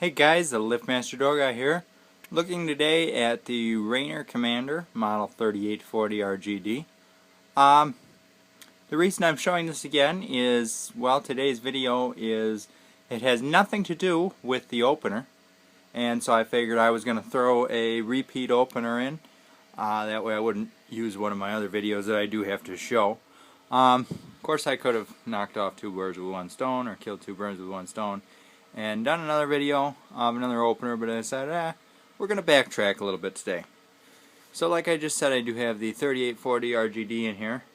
Hey guys, the LiftMaster Door Guy here, looking today at the Raynor Commander model 3840 RGD. The reason I'm showing this again is, well, today's video it has nothing to do with the opener, and so I figured I was going to throw a repeat opener in. That way I wouldn't use one of my other videos that I do have to show. Of course I could have knocked off two birds with one stone, or killed two birds with one stone, and done another video of another opener, but I decided, we're going to backtrack a little bit today. So like I just said, I do have the 3840 RGD in here.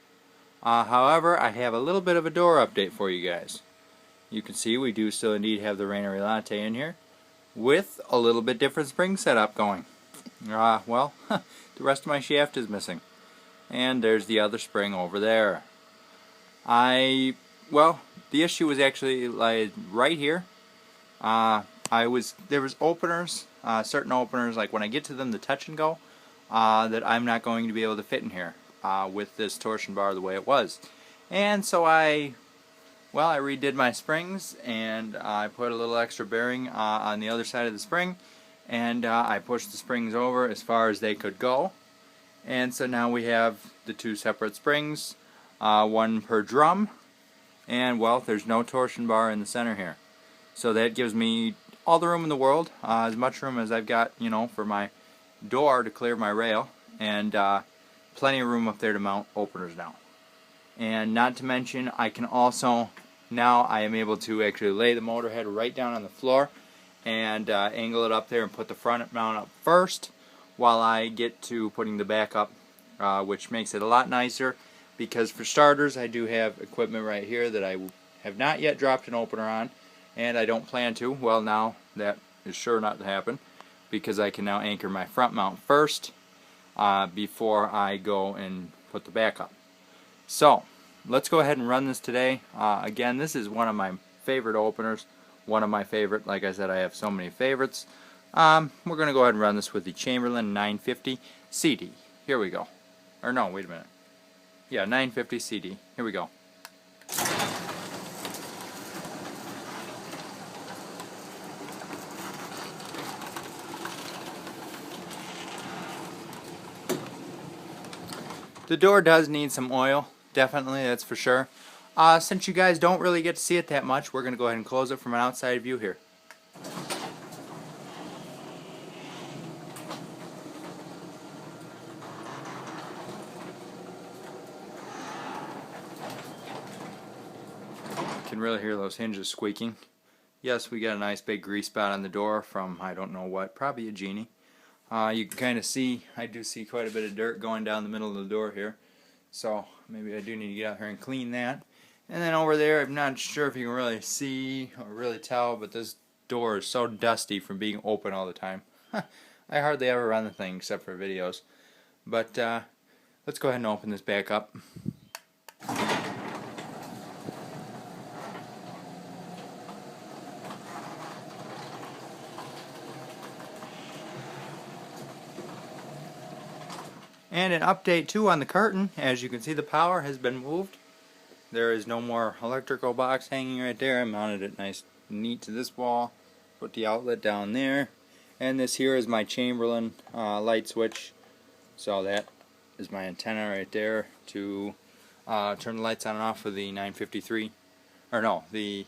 However, I have a little bit of a door update for you guys. You can see we do still indeed have the Raynor relante in here, with a little bit different spring setup going. Well, the rest of my shaft is missing. And there's the other spring over there. Well, the issue was actually like right here. There was openers, certain openers, like when I get to them to touch and go, that I'm not going to be able to fit in here with this torsion bar the way it was. And so I redid my springs, and I put a little extra bearing on the other side of the spring, and I pushed the springs over as far as they could go. And so now we have the two separate springs, one per drum, and well, there's no torsion bar in the center here. So that gives me all the room in the world, as much room as I've got, you know, for my door to clear my rail, and plenty of room up there to mount openers now. And not to mention, I can also, now I am able to actually lay the motor head right down on the floor and angle it up there and put the front mount up first while I get to putting the back up, which makes it a lot nicer, because for starters I do have equipment right here that I have not yet dropped an opener on, and I don't plan to. Well, now that is sure not to happen, because I can now anchor my front mount first before I go and put the back up. So let's go ahead and run this today. Again, this is one of my favorite openers, one of my favorite, like I said, I have so many favorites. We're going to go ahead and run this with the Chamberlain 950 CD. Here we go. Or no, wait a minute. Yeah, 950 CD. Here we go. The door does need some oil, definitely, that's for sure. Since you guys don't really get to see it that much, we're going to go ahead and close it from an outside view here. You can really hear those hinges squeaking. Yes, we got a nice big grease spot on the door from, I don't know what, probably a genie. You can kind of see, I do see quite a bit of dirt going down the middle of the door here. So maybe I do need to get out here and clean that. And then over there, I'm not sure if you can really see or really tell, but this door is so dusty from being open all the time. I hardly ever run the thing except for videos. But let's go ahead and open this back up. And an update too on the curtain. As you can see, the power has been moved. There is no more electrical box hanging right there. I mounted it nice neat to this wall. Put the outlet down there. And this here is my Chamberlain light switch. So that is my antenna right there to turn the lights on and off for the 953. Or no, the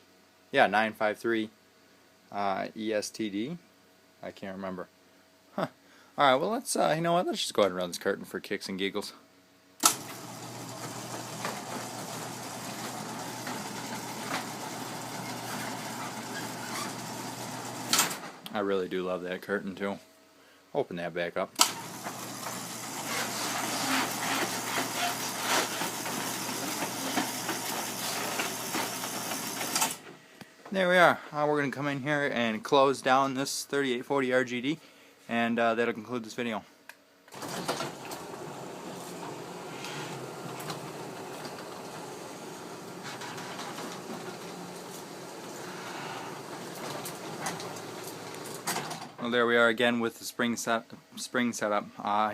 953 ESTD. I can't remember. Alright, well let's, you know what, let's just go ahead and run this curtain for kicks and giggles. I really do love that curtain too. Open that back up. There we are. We're going to come in here and close down this 3840 RGD. And that'll conclude this video. Well, there we are again with the spring setup.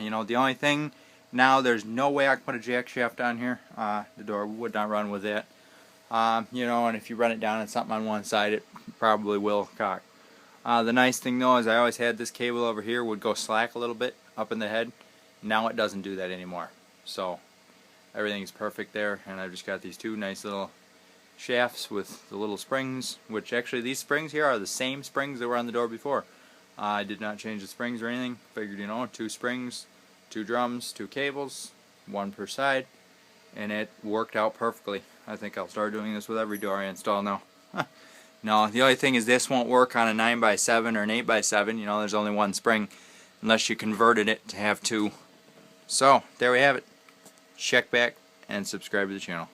You know, the only thing now, there's no way I can put a jack shaft on here. The door would not run with it. You know, and if you run it down and something on one side, it probably will cock. The nice thing though is I always had this cable over here would go slack a little bit up in the head. Now it doesn't do that anymore. So everything's perfect there, and I've just got these two nice little shafts with the little springs, which actually these springs here are the same springs that were on the door before. I did not change the springs or anything. Figured, you know, 2 springs, 2 drums, 2 cables, 1 per side, and it worked out perfectly. I think I'll start doing this with every door I install now. No, the only thing is this won't work on a 9x7 or an 8x7. You know, there's only 1 spring unless you converted it to have 2. So, there we have it. Check back and subscribe to the channel.